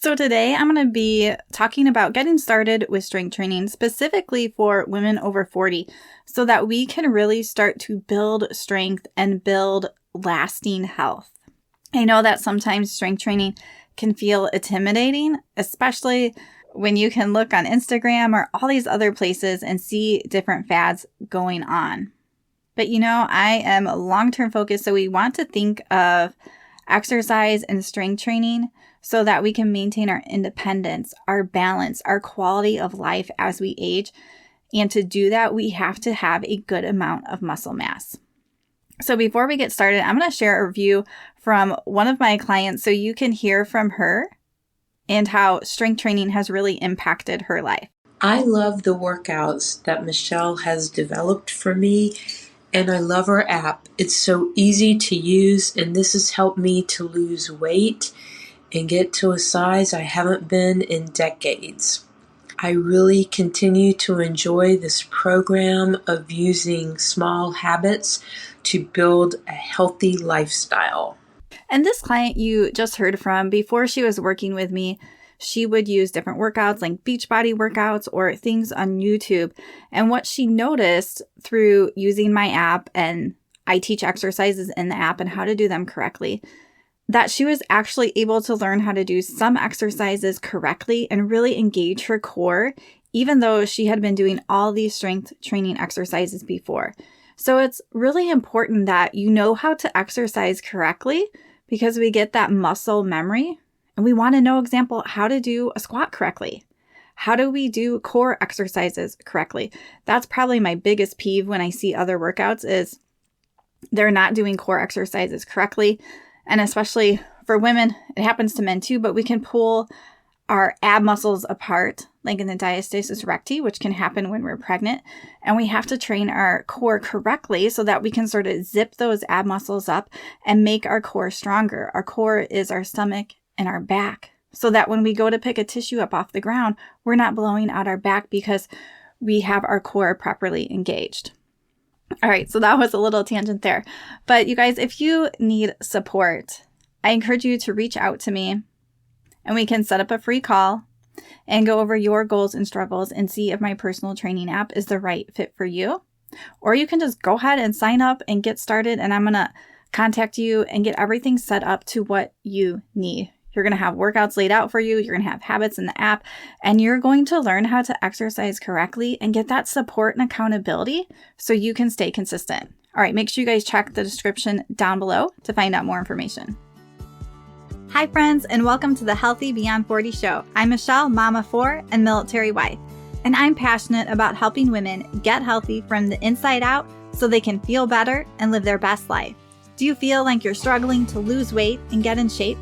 So today I'm going to be talking about getting started with strength training specifically for women over 40 so that we can really start to build strength and build lasting health. I know that sometimes strength training can feel intimidating, especially when you can look on Instagram or all these other places and see different fads going on. But I am long-term focused, so we want to think of exercise and strength training so that we can maintain our independence, our balance, our quality of life as we age. And to do that, we have to have a good amount of muscle mass. So before we get started, I'm going to share a review from one of my clients so you can hear from her and how strength training has really impacted her life. I love the workouts that Michele has developed for me, and I love her app. It's so easy to use, and this has helped me to lose weight and get to a size I haven't been in decades. I really continue to enjoy this program of using small habits to build a healthy lifestyle. And this client you just heard from, before she was working with me, she would use different workouts like Beachbody workouts or things on YouTube. And what she noticed through using my app, and I teach exercises in the app and how to do them correctly, that she was actually able to learn how to do some exercises correctly and really engage her core, even though she had been doing all these strength training exercises before. So it's really important that you know how to exercise correctly because we get that muscle memory and we want to know, example, how to do a squat correctly. How do we do core exercises correctly? That's probably my biggest peeve when I see other workouts is they're not doing core exercises correctly. And especially for women, it happens to men too, but we can pull our ab muscles apart, like in the diastasis recti, which can happen when we're pregnant. And we have to train our core correctly so that we can sort of zip those ab muscles up and make our core stronger. Our core is our stomach and our back, so that when we go to pick a tissue up off the ground, we're not blowing out our back because we have our core properly engaged. All right, so that was a little tangent there. But you guys, if you need support, I encourage you to reach out to me and we can set up a free call and go over your goals and struggles and see if my personal training app is the right fit for you. Or you can just go ahead and sign up and get started, and I'm going to contact you and get everything set up to what you need. You're going to have workouts laid out for you. You're going to have habits in the app, and you're going to learn how to exercise correctly and get that support and accountability so you can stay consistent. All right, make sure you guys check the description down below to find out more information. Hi, friends, and welcome to the Healthy Beyond 40 show. I'm Michele, mama 4 and military wife, and I'm passionate about helping women get healthy from the inside out so they can feel better and live their best life. Do you feel like you're struggling to lose weight and get in shape?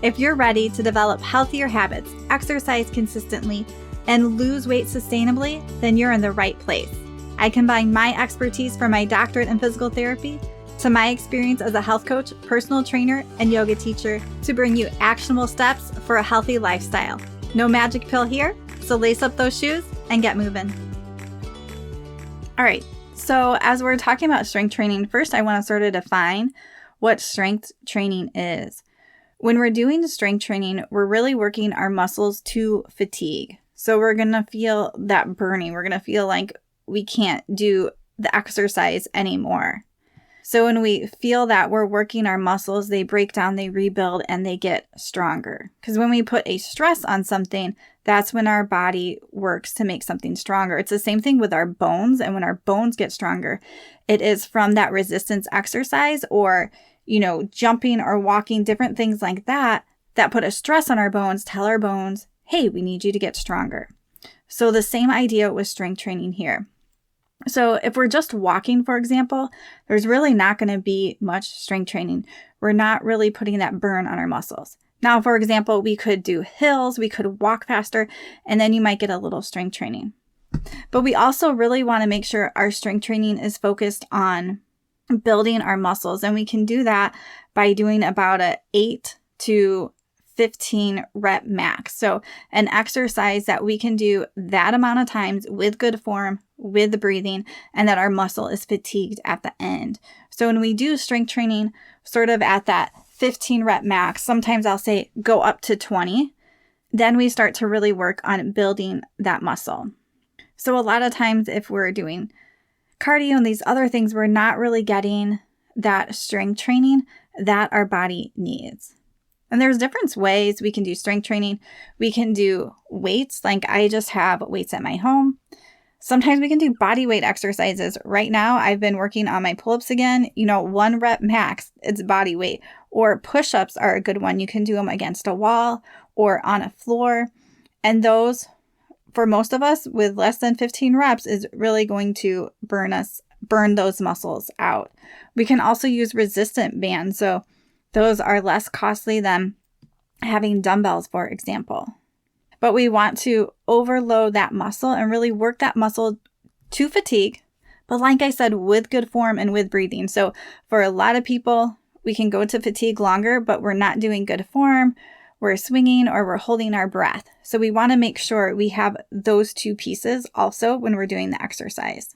If you're ready to develop healthier habits, exercise consistently, and lose weight sustainably, then you're in the right place. I combine my expertise from my doctorate in physical therapy to my experience as a health coach, personal trainer, and yoga teacher to bring you actionable steps for a healthy lifestyle. No magic pill here, so lace up those shoes and get moving. All right, so as we're talking about strength training, first I want to sort of define what strength training is. When we're doing strength training, we're really working our muscles to fatigue. So we're going to feel that burning. We're going to feel like we can't do the exercise anymore. So when we feel that we're working our muscles, they break down, they rebuild, and they get stronger. Because when we put a stress on something, that's when our body works to make something stronger. It's the same thing with our bones. And when our bones get stronger, it is from that resistance exercise or jumping or walking, different things like that put a stress on our bones, tell our bones, hey, we need you to get stronger. So the same idea with strength training here. So if we're just walking, for example, there's really not going to be much strength training. We're not really putting that burn on our muscles. Now, for example, we could do hills, we could walk faster, and then you might get a little strength training. But we also really want to make sure our strength training is focused on building our muscles. And we can do that by doing about a 8 to 15 rep max. So an exercise that we can do that amount of times with good form, with the breathing, and that our muscle is fatigued at the end. So when we do strength training sort of at that 15 rep max, sometimes I'll say go up to 20. then we start to really work on building that muscle. So a lot of times if we're doing cardio and these other things, we're not really getting that strength training that our body needs. And there's different ways we can do strength training. We can do weights, like I just have weights at my home. Sometimes we can do body weight exercises. Right now, I've been working on my pull-ups again. 1 rep max, it's body weight. Or push-ups are a good one. You can do them against a wall or on a floor. And those, for most of us, with less than 15 reps, is really going to burn those muscles out. We can also use resistant bands. So those are less costly than having dumbbells, for example. But we want to overload that muscle and really work that muscle to fatigue. But like I said, with good form and with breathing. So for a lot of people, we can go to fatigue longer, but we're not doing good form. We're swinging or we're holding our breath. So we want to make sure we have those two pieces also when we're doing the exercise.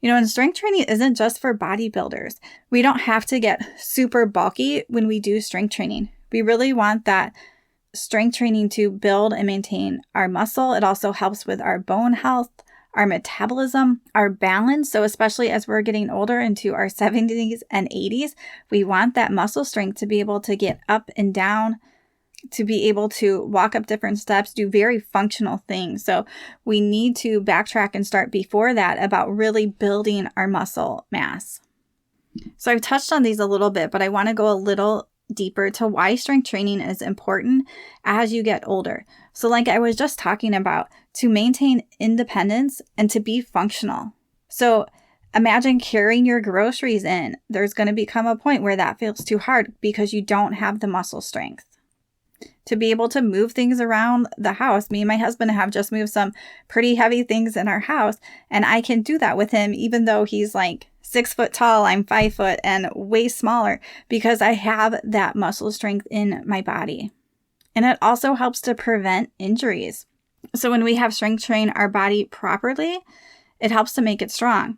And strength training isn't just for bodybuilders. We don't have to get super bulky when we do strength training. We really want that strength training to build and maintain our muscle. It also helps with our bone health, our metabolism, our balance. So especially as we're getting older into our 70s and 80s, we want that muscle strength to be able to get up and down, to be able to walk up different steps, do very functional things. So we need to backtrack and start before that about really building our muscle mass. So I've touched on these a little bit, but I want to go a little deeper to why strength training is important as you get older. So like I was just talking about, to maintain independence and to be functional. So imagine carrying your groceries in. There's going to become a point where that feels too hard because you don't have the muscle strength. To be able to move things around the house. Me and my husband have just moved some pretty heavy things in our house, and I can do that with him even though he's like 6 foot tall, I'm 5 foot and way smaller, because I have that muscle strength in my body. And it also helps to prevent injuries. So when we have strength train our body properly, it helps to make it strong.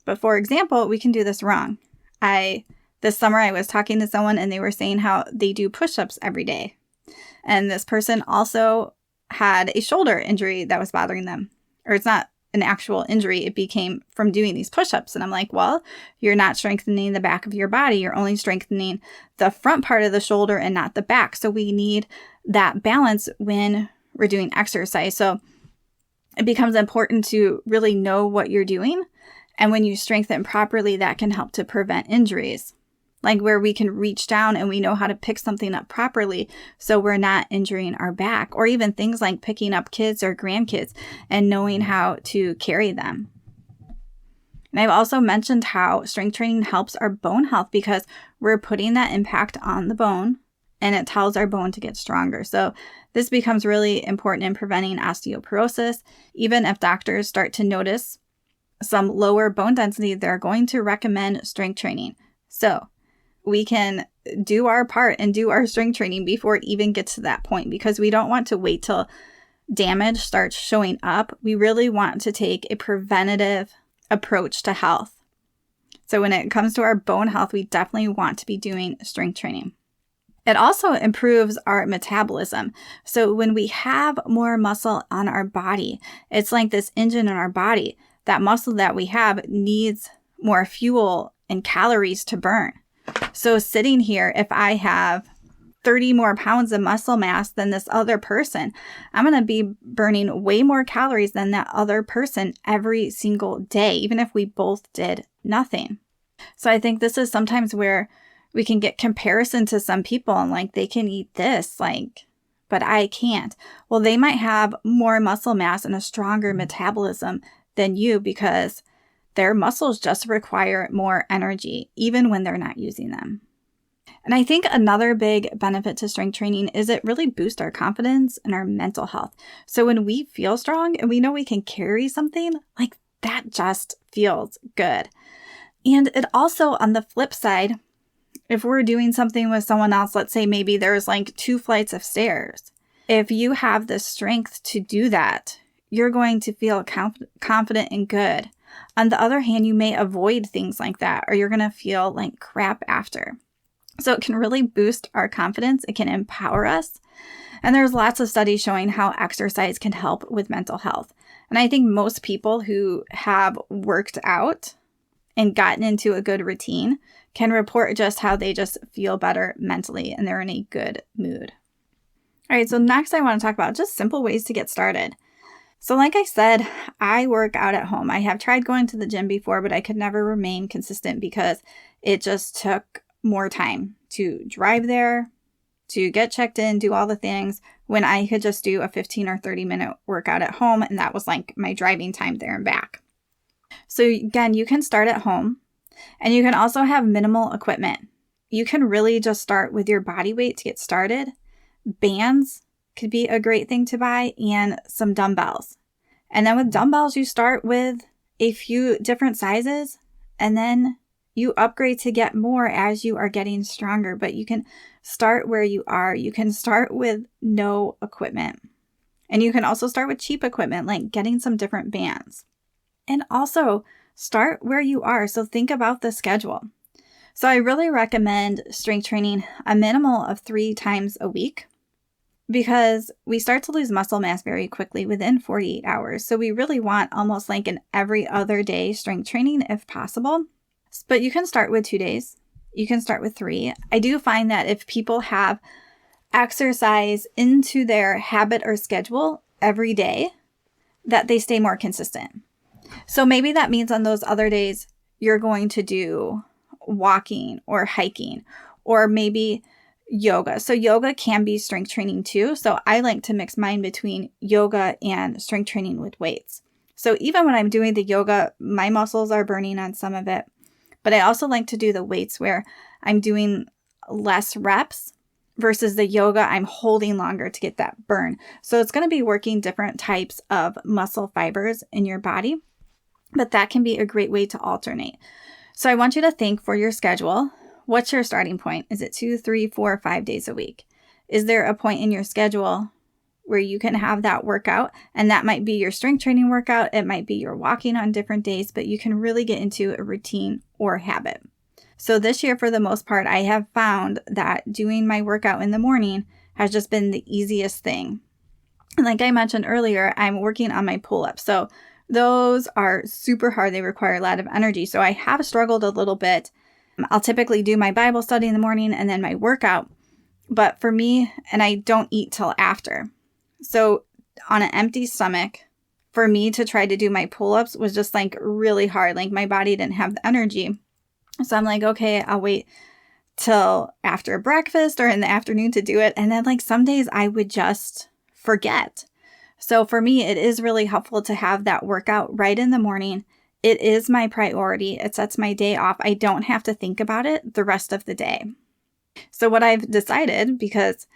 But for example, we can do this wrong. This summer I was talking to someone and they were saying how they do push-ups every day. And this person also had a shoulder injury that was bothering them. Or it's not an actual injury. It became from doing these push-ups. And I'm like, well, you're not strengthening the back of your body. You're only strengthening the front part of the shoulder and not the back. So we need that balance when we're doing exercise. So it becomes important to really know what you're doing. And when you strengthen properly, that can help to prevent injuries. Like where we can reach down and we know how to pick something up properly so we're not injuring our back, or even things like picking up kids or grandkids and knowing how to carry them. And I've also mentioned how strength training helps our bone health because we're putting that impact on the bone and it tells our bone to get stronger. So this becomes really important in preventing osteoporosis. Even if doctors start to notice some lower bone density, they're going to recommend strength training. So we can do our part and do our strength training before it even gets to that point, because we don't want to wait till damage starts showing up. We really want to take a preventative approach to health. So when it comes to our bone health, we definitely want to be doing strength training. It also improves our metabolism. So when we have more muscle on our body, it's like this engine in our body. That muscle that we have needs more fuel and calories to burn. So sitting here, if I have 30 more pounds of muscle mass than this other person, I'm going to be burning way more calories than that other person every single day, even if we both did nothing. So I think this is sometimes where we can get comparison to some people and like they can eat this, but I can't. Well, they might have more muscle mass and a stronger metabolism than you because their muscles just require more energy, even when they're not using them. And I think another big benefit to strength training is it really boosts our confidence and our mental health. So when we feel strong and we know we can carry something, like that just feels good. And it also, on the flip side, if we're doing something with someone else, let's say maybe there's like 2 flights of stairs. If you have the strength to do that, you're going to feel confident and good. On the other hand, you may avoid things like that, or you're going to feel like crap after. So it can really boost our confidence. It can empower us. And there's lots of studies showing how exercise can help with mental health. And I think most people who have worked out and gotten into a good routine can report just how they just feel better mentally and they're in a good mood. All right, so next I want to talk about just simple ways to get started. So like I said, I work out at home. I have tried going to the gym before, but I could never remain consistent because it just took more time to drive there, to get checked in, do all the things, when I could just do a 15 or 30-minute workout at home, and that was like my driving time there and back. So again, you can start at home, and you can also have minimal equipment. You can really just start with your body weight to get started. Bands could be a great thing to buy, and some dumbbells. And then with dumbbells, you start with a few different sizes, and then you upgrade to get more as you are getting stronger. But you can start where you are. You can start with no equipment. And you can also start with cheap equipment, like getting some different bands. And also start where you are. So think about the schedule. So I really recommend strength training a minimal of 3 times a week, because we start to lose muscle mass very quickly within 48 hours. So we really want almost like an every other day strength training if possible. But you can start with 2 days. You can start with 3. I do find that if people have exercise into their habit or schedule every day, that they stay more consistent. So maybe that means on those other days, you're going to do walking or hiking, or maybe yoga. So yoga can be strength training too. So I like to mix mine between yoga and strength training with weights. So even when I'm doing the yoga, my muscles are burning on some of it. But I also like to do the weights where I'm doing less reps versus the yoga, I'm holding longer to get that burn. So it's going to be working different types of muscle fibers in your body, but that can be a great way to alternate. So I want you to think for your schedule, what's your starting point? Is it 2, 3, 4, 5 days a week? Is there a point in your schedule where you can have that workout? And that might be your strength training workout. It might be your walking on different days, but you can really get into a routine or habit. So this year, for the most part, I have found that doing my workout in the morning has just been the easiest thing. And like I mentioned earlier, I'm working on my pull-ups. So those are super hard. They require a lot of energy. So I have struggled a little bit. I'll typically do my Bible study in the morning and then my workout. But for me, and I don't eat till after. So on an empty stomach, for me to try to do my pull-ups was just like really hard. Like my body didn't have the energy. So I'm like, okay, I'll wait till after breakfast or in the afternoon to do it. And then like some days I would just forget. So for me, it is really helpful to have that workout right in the morning. It is my priority. It sets my day off. I don't have to think about it the rest of the day. So what I've decided, because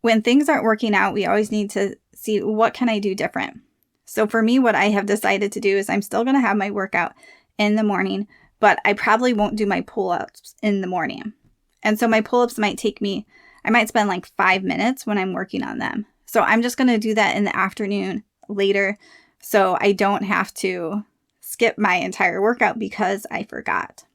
when things aren't working out, we always need to see what can I do different. So for me, what I have decided to do is I'm still going to have my workout in the morning, but I probably won't do my pull-ups in the morning. And so my pull-ups might take me, I might spend like 5 minutes when I'm working on them. So I'm just going to do that in the afternoon later, so I don't have to skip my entire workout because I forgot.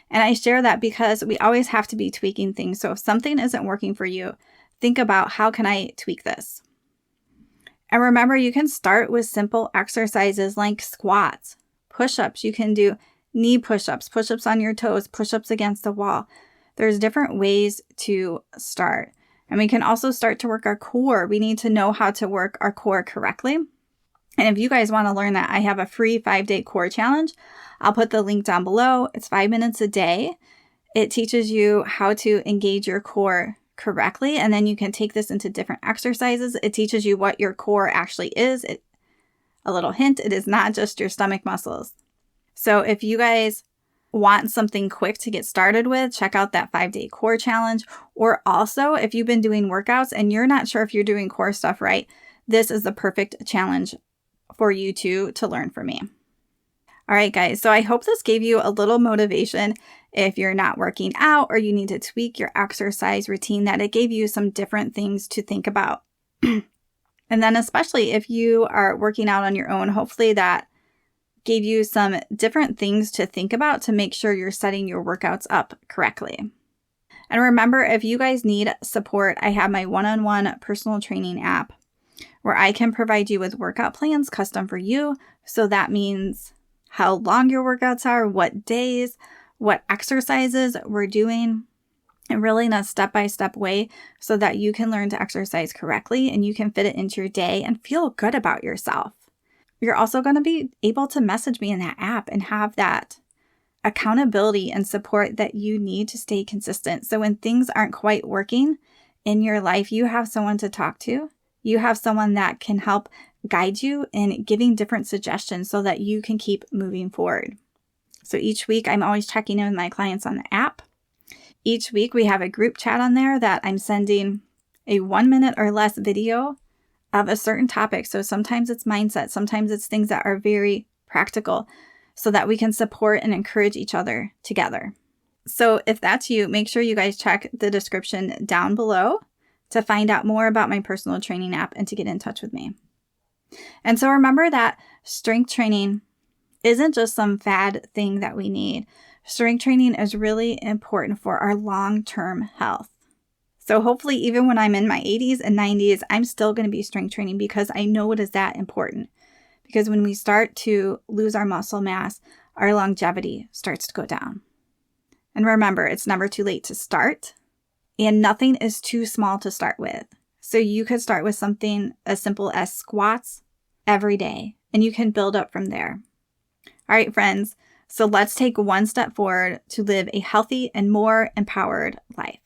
And I share that because we always have to be tweaking things. So if something isn't working for you, think about, how can I tweak this? And remember, you can start with simple exercises like squats, push-ups. You can do knee push-ups, push-ups on your toes, push-ups against the wall. There's different ways to start. And we can also start to work our core. We need to know how to work our core correctly. And if you guys want to learn that, I have a free 5-day core challenge. I'll put the link down below. It's 5 minutes a day. It teaches you how to engage your core correctly. And then you can take this into different exercises. It teaches you what your core actually is. A little hint, it is not just your stomach muscles. So if you guys want something quick to get started with, check out that 5-day core challenge. Or also, if you've been doing workouts and you're not sure if you're doing core stuff right, this is the perfect challenge for you to learn from me. All right, guys. So I hope this gave you a little motivation if you're not working out or you need to tweak your exercise routine, that it gave you some different things to think about. And then especially if you are working out on your own, hopefully that gave you some different things to think about to make sure you're setting your workouts up correctly. And remember, if you guys need support, I have my one-on-one personal training app where I can provide you with workout plans custom for you. So that means how long your workouts are, what days, what exercises we're doing, and really in a step-by-step way so that you can learn to exercise correctly and you can fit it into your day and feel good about yourself. You're also going to be able to message me in that app and have that accountability and support that you need to stay consistent. So when things aren't quite working in your life, you have someone to talk to. You have someone that can help guide you in giving different suggestions so that you can keep moving forward. So each week, I'm always checking in with my clients on the app. Each week, we have a group chat on there that I'm sending a 1 minute or less video of a certain topic. So sometimes it's mindset, sometimes it's things that are very practical so that we can support and encourage each other together. So if that's you, make sure you guys check the description down below to find out more about my personal training app and to get in touch with me. And so remember that strength training isn't just some fad thing that we need. Strength training is really important for our long-term health. So hopefully even when I'm in my 80s and 90s, I'm still going to be strength training because I know it is that important. Because when we start to lose our muscle mass, our longevity starts to go down. And remember, it's never too late to start, and nothing is too small to start with. So you could start with something as simple as squats every day, and you can build up from there. All right, friends, so let's take one step forward to live a healthy and more empowered life.